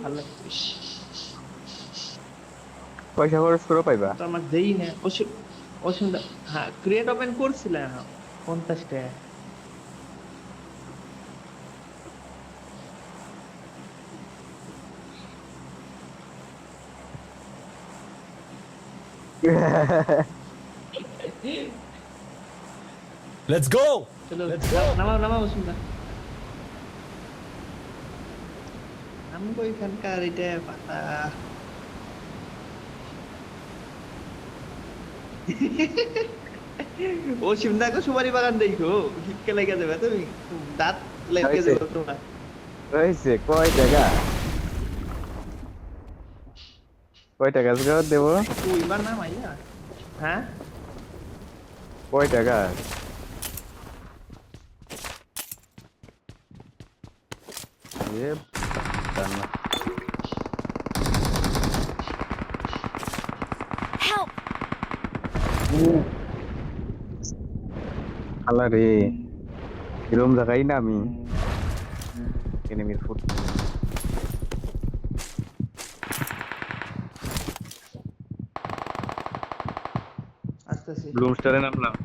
ভালো লাগে ইস, পয়সা খরচ করে পাইবা। তো আমার দেই না অসীম অসীম হ্যাঁ ক্রিয়েট ওপেন করছিলাম 50 টাকা। Let's go! চলো Let's go! নামাও নামাও অসীম দা, নামবো এখানকার এটা পাতা। অসীম দা সুপারি বাগান দেখো হিটকে লেগে যাবে, তুমি দাঁত লেগে হয়েছে যাবে তোমার। হয়েছে কয় টাকা, কয় টাকা জোগাড় দেবো, ওইবার না মাইয়া। হ্যাঁ কয় টাকা? এ জানা। Help! আল্লাহ রে, এরম জায়গায় না আমি এনিমির ফুট। আসতেছি। ব্লুম স্টারে নামলাম।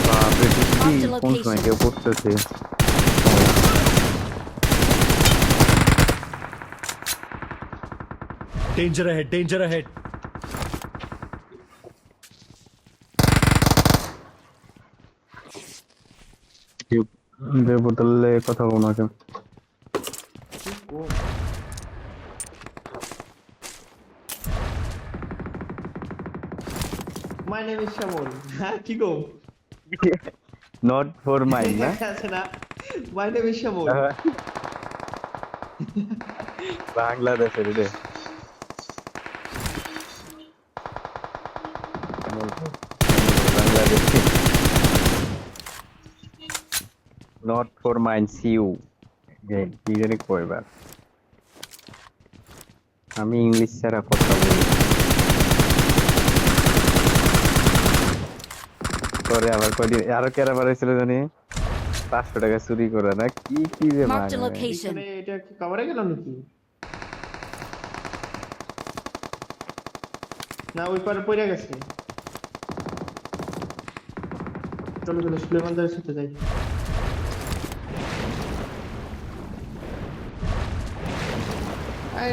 বাপরে Marked a কোন সময় location. কেউ পড়তেছে। Danger ahead, danger ahead. বোতলে কথা বলো না। মাই নেম ইজ শ্যামল। হ্যাঁ কি গো নট ফর মাইন না। আছে না, মাই নেম ইজ শ্যামল। বাংলাদেশের রে, বাংলাদেশ। নট ফর মাইন সিউ, কি জানি কয়বার। আমি ইংলিশ ছাড়া কথা বলি। পরে আবার কয়দিন আরো কেরাবার হয়েছিল জানি 500 টাকা চুরি করে না, কি কি যে Marked a মানে। location. এখানে এটা কি কভারে গেল নাকি? না ওই পারে পড়ে গেছে। চলো চলো সুলেমানদারের সাথে যাই। আই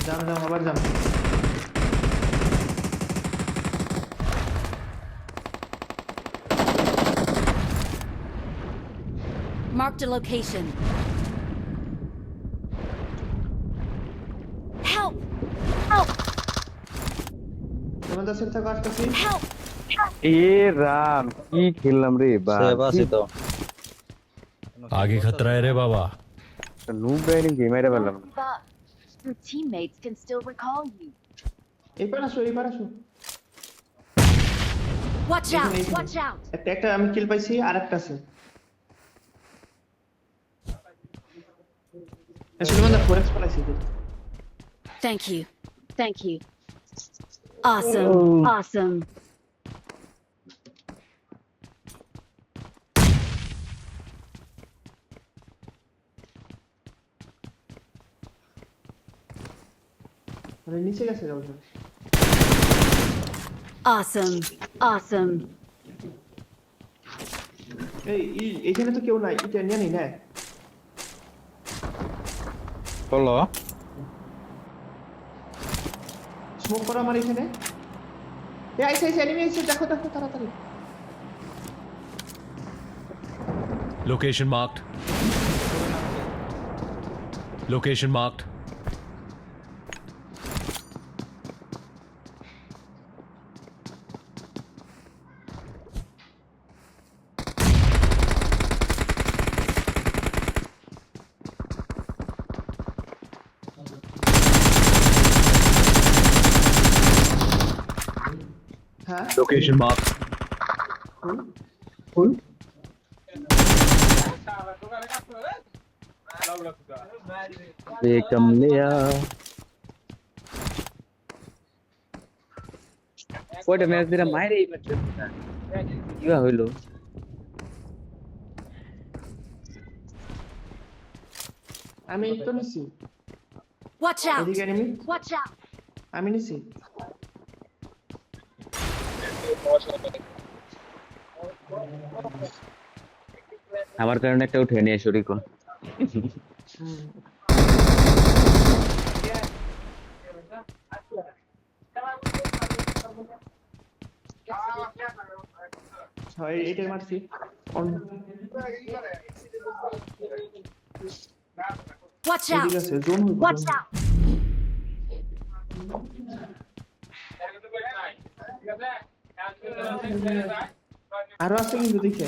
যাম যাম আবার যাম। Marked a location. Help! Help! সুলেমানদার সাথে থাকো আসতেছি। Help! এ রাম, কি খেললাম রে বা, সেভ আছে তো आगे खतरा है रे बाबा. নুব ব্রাইডিং গেম আইরা পেলাম। Don't give up. Your teammates can still recall you. এইবার আসো এইবার আসো। Watch out! এইখানে, এইখানে। Watch out! একটা একটা আমি কিল পাইছি আর একটা আছে। সুলেমানদার ফোরেক্স পাইছি। Thank you. Thank you. Awesome. Awesome. মানে নিচে গেছে যাও। Awesome. Awesome. এইখানে তো কেউ নাই, এটা নিয়ে নেই না। বলো স্মোক করো আমার এখানে। এই আইছে আইছে এনিমি আইছে, দেখো দেখো তাড়াতাড়ি। Location marked. Location marked. হ্যাঁ Location marked. ফুল ফুল বেকম লিয়া কয়টা ম্যাচ দিরা মাইরেই পারছে না কিবা হইলো আমি তো নিছি Watch out! এদিকে এনিমি Watch out! আমি নিছি আমার কারণে একটা উঠে নিয়ে শুরু কর হয় এইটাই মারছি Watch out! এদিকে আছে জোন Watch out! আরো আছে কিন্তু দেখে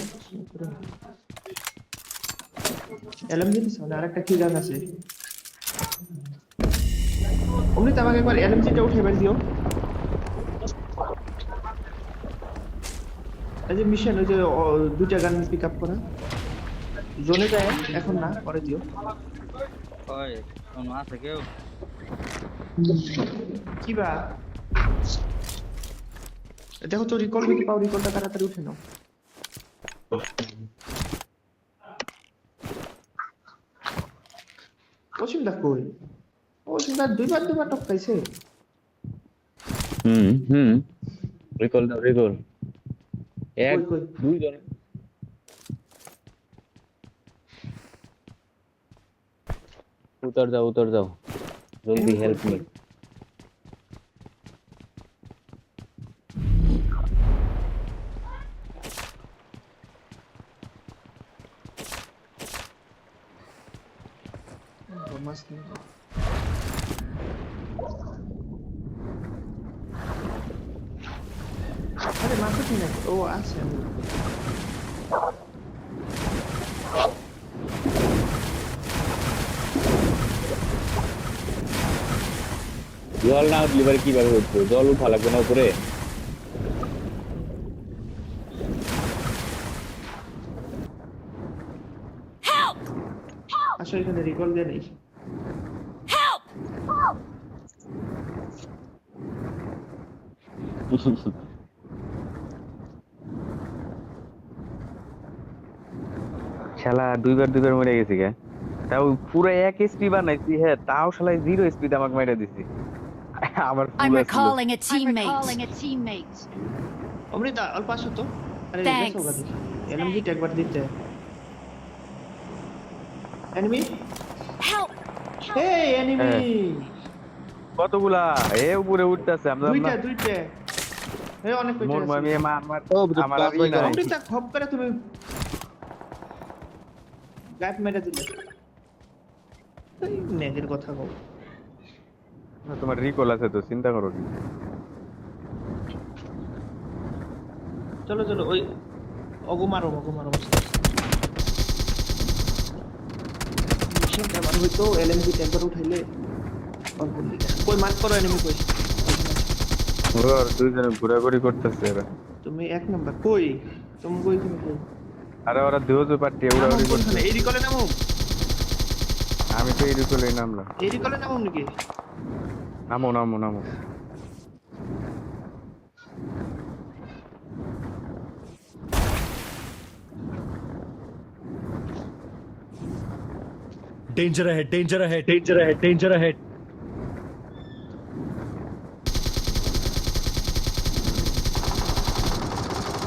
এলএমজি দিছ না আরেকটা কি গান আছে অমৃত আমাকে একবার এলএমজিটা উঠে বের দিও এই যে মিশন ওই যে দুইটা গান পিক আপ করা জোনে যায় এখন না পরে দিও ওই কোন আছে কেউ কি বা দেখো তো রিকল যদি পাও রিকলটা তাড়াতাড়ি উঠে নাও ওসিমদা কই ওসিমদা দুইবার টপকাইছে রিকল দাও রিকল এক কই? দুই জন উত্তর দাও জলদি হেল্প মি মস্ত আরে মাথা ঠিক আছে ও আছে জল না উঠলে এবারে কিভাবে উঠবো জল উঠা লাগবে না উপরে আসলে এখানে রিকল দিয়ে নেই Help! শালা দুইবার মরে গেছি গে তাও পুরো এক এসপি বানাইছি হ্যাঁ তাও শালা 0 এসপি আমাকে মাইরা দিছি আমার I'm full recalling a I'm teammate. recalling a teammate. Amrita অল্প আসো তো আরে Thanks. গেছো গাদি এলএমজিটা একবার দিতে এনিমি Help! এই এনিমি কতগুলা এ উপরে উঠতেছে আমরা দুইটা এই অনেক কইতে মোর মামি আছে আমার আর ই নাই অমৃতা খপ করে তুমি গায়েব মেরে দিলে এই নেগের কথা কও না, তোমার রিকল আছে তো চিন্তা করো কি চলো ওই অগমারো মিশন আমার হইতো এলএমজি একবার উঠাইলে অল্প দিকে কই মার্ক করো এনিমি কই ওর দুইজনে ঘোরাঘুরি করতেছে এরা তুমি এক নাম্বার কই তুমি কই আরে ওরা দুজো পার্টি উড়াউড়ি করছে এই রিকলে নামো আমি তো এই রিকলে নামলাম এই রিকলে নামো নাকি নামো Danger ahead, danger ahead, danger ahead, danger ahead.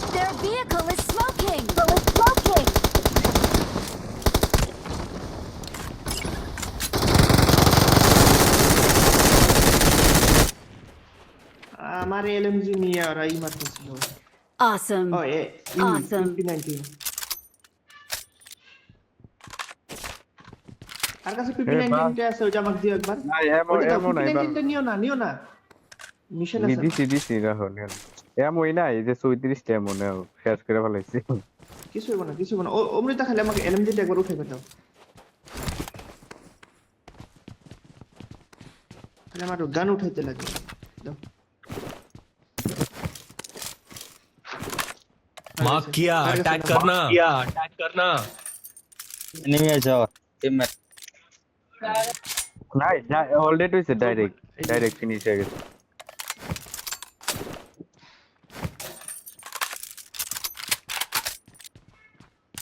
Their vehicle is smoking! আমার এলএমজি নিয়ে আর এই মারতেছিল Awesome. ও এ Awesome. 19 আর কাছে এ বাস। 19 টা আছে ওটা আমাকে দিও একবার না এমন নাই 19 টা নিও না মিশন আছে দিছি রাহুল এমনই নাই যে 34 টা এমন শেষ করে ফেলাইছি কিছু হবে না ও অমৃতা খালি আমাকে এলএমজি টা একবার উঠাই দাও খালি আমার গান উঠাইতে লাগে দাও मार्क किया अटैक करना এনিমি আছে আবার টিমমেট নাই অলরেডি হইছে ডাইরেক্ট ফিনিশ হয়ে গেছে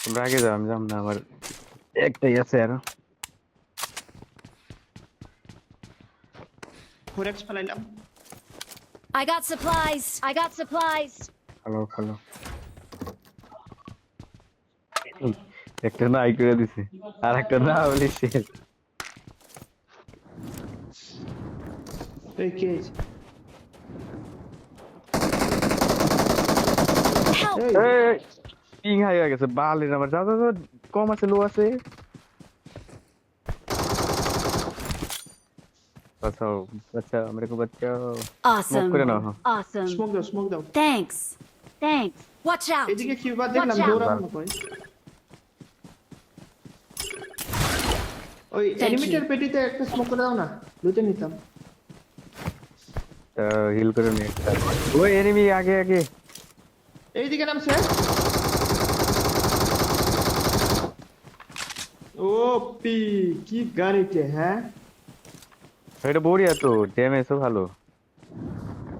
তোমরা আগে যাও আমি যাম না আমার একটাই আছে আর 4x ফেলাইলাম। I got supplies. I got supplies. খালো একটা না আই করে দিছে আর একটা না বলি শেষ এই কে আছে? Help! এই পিং হাই হয়ে গেছে বালের আমার যা কম আছে লো আছে বাঁচাও মেরে কো বাঁচাও মুভ করে নাও Awesome. স্মোক দাও। Thanks. Thanks. Watch out. এদিকে কিউবা দেখলাম Watch out. দৌড়ানো কই। ওই Thank এনিমিটার you. পেটিতে একটা স্মোক করে দাও না, লুটে নিতাম। হিল করে নে ওই এনিমি আগে এইদিকে নামছে। ও পি কি গাড়িতে হ্যাঁ, এটা বড়িয়া তো ড্যামেজও ভালো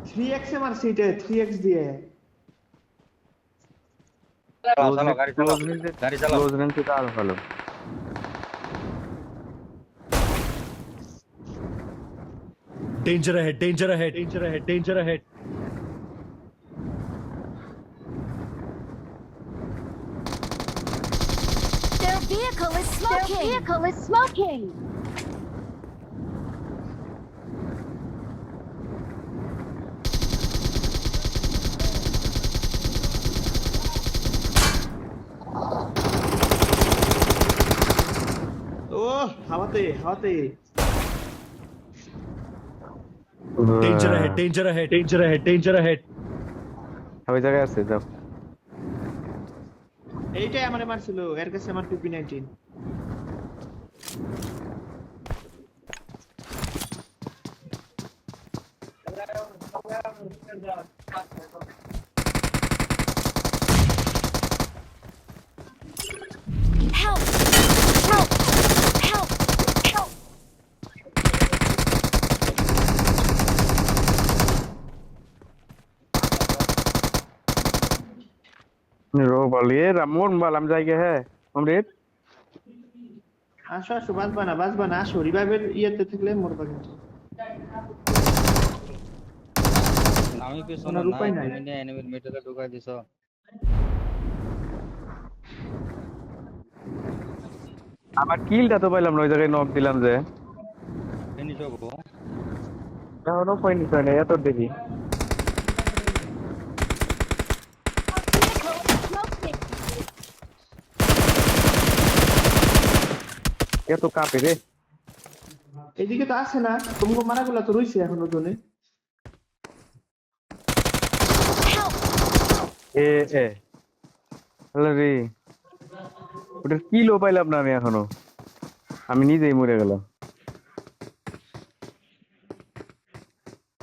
3x এ মারছে এটা, 3x দিয়ে। চালাও গাড়ি চালাও গাড়ি চালাও ক্লোজ রেঞ্জ থেকে আরো ভালো danger ahead danger ahead danger ahead danger ahead Their vehicle is smoking. Their vehicle is smoking. ও হাওয়াতে danger ahead danger ahead danger ahead danger ahead ওই জায়গায় আছে যাও এইটাই আমারে মারছিল, এর কাছে আমার PP19। Help! Help! Help! Help! রো বলিয়ে রামন বালাম জায়গা হ্যাঁ অমৃত আসো বাজবা না আসো, রিভাইভের ইয়েতে থাকলে মরবা কিন্তু। আমি পিছনে ওনার উপায় নাই। তুমি নিয়ে এনিমির মিডলে ঢুকাই দিছো আমার কিলটা তো পাইলাম না ওই জায়গায় নক দিলাম যে ফিনিশ হবো এখনো পাইনি তো না এত দেখি Vehicle is smoking. এত কাপে রে এইদিকে তো আসে না, তোমাকে মারাগুলা তো রইছে এখনো জোনে। Help! এ হ্যালো রে ওটার কিলো পাইলাম না আমি এখনো আমি নিজেই মরে গেলাম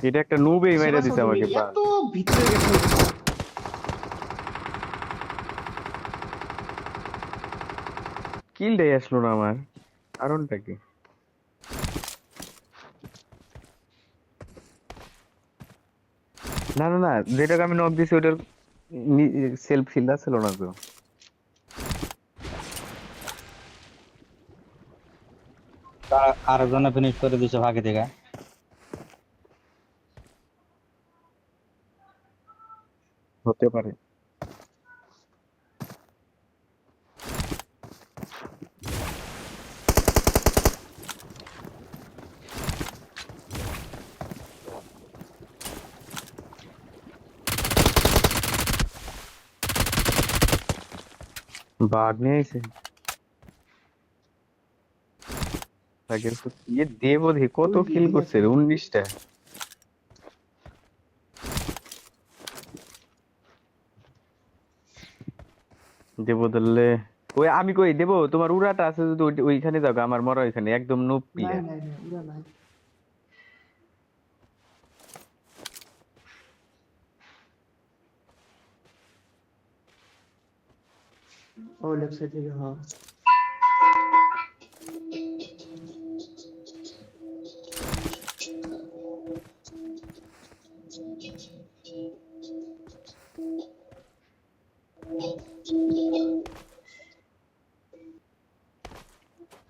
এটা একটা নুবেই মেরে দিছে আমাকে এত ভিতরে গেছে। কিলটাই আসলো না আমার কারণটা কি না যেটাকে আমি নক দিছি ওটার সেলফ কিল ছিল না তো আরেকজনে ফিনিশ করে দিছে ভাগে থেকে হতে পারে बाग नहीं ऐसे আগের তো ये দেব দেখো তো কিল করছে 19টা দেব দলে ওই আমি কই দেব তোমার উড়াটা আছে যদি ওইখানে যাও আমার মরা ওইখানে একদম নুপ না প্লেয়ার উড়া নাই। ও লেফট সাইড থেকে হ্যাঁ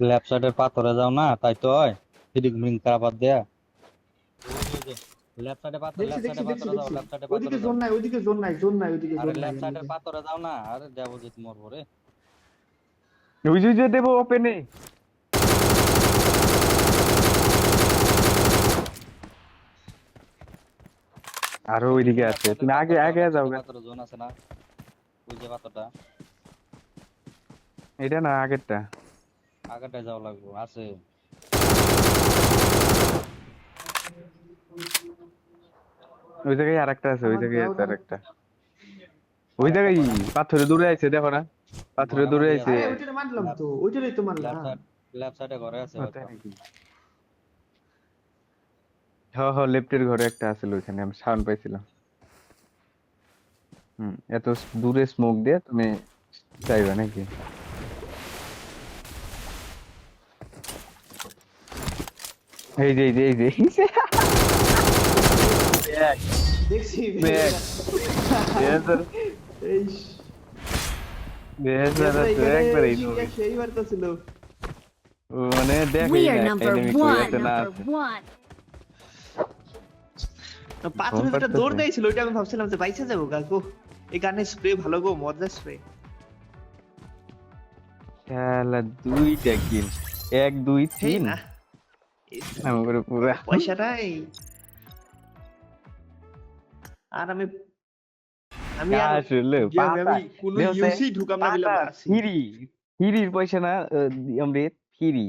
লেফট সাইডের পাথরে যাও না তাই তো হয় ফিডিং মিং কারাবাদ দেয়া লেফট সাইডে পাথর দেখছি লেফট দেখছি সাইডে দেখছি পাথরে যাও দেখছি লেফট সাইডে ওইদিকে পাথরে জোন যাও নাই ওইদিকে জোন নাই জোন নাই ওইদিকে আরে জোন নাই লেফট সাইডের পাথরে যাও না আরে যাবো যে মরবো রে ওই যে দেবো ওপেনে আরো ওইদিকে আছে তুমি আগে আগে যাও গা। পাথরে জোন আছে না ওই যে পাথরটা এটা না আগেরটা আগেরটায় যাওয়া লাগবে আছে ওই জায়গায় আরেকটা আছে ওই আমার জায়গায় দাও আছে না। আরেকটা ওই জায়গায় পাথরে দূরে আছে দেখো না পাথরে দূরে আছে আরে ওইটা মারলাম তো ওইটাই তো মারলাম লেফট সাইডে ঘরে আছে ও, হয়তো। তাই নাকি? হ্যাঁ হ্যাঁ লেফটের ঘরে একটা আছিল ওইখানে আমি সাউন্ড পাইছিলাম এত দূরে স্মোক দিয়ে তুমি চাইবে নাকি এই যে দেখছি দেখ। এই একবারে সেইবার তো ছিল মানে দেখ We are number one. Number one. পাথরে যেটা পারতেছে। দৌড় দিয়েছিল ওইটা আমি ভাবছিলাম যে বাইসে যাবো কাকু এই গানের স্প্রে ভালো গো মজার স্প্রে খেলা দুইটা কিল 1 2 হেই 3 না আমার পুরা পয়সা নাই আর আমি আমি আর আসলে আমি কোনো ইউসি ঢুকাম না বলে আছি ফিরির পয়সা না আমরা ফিরি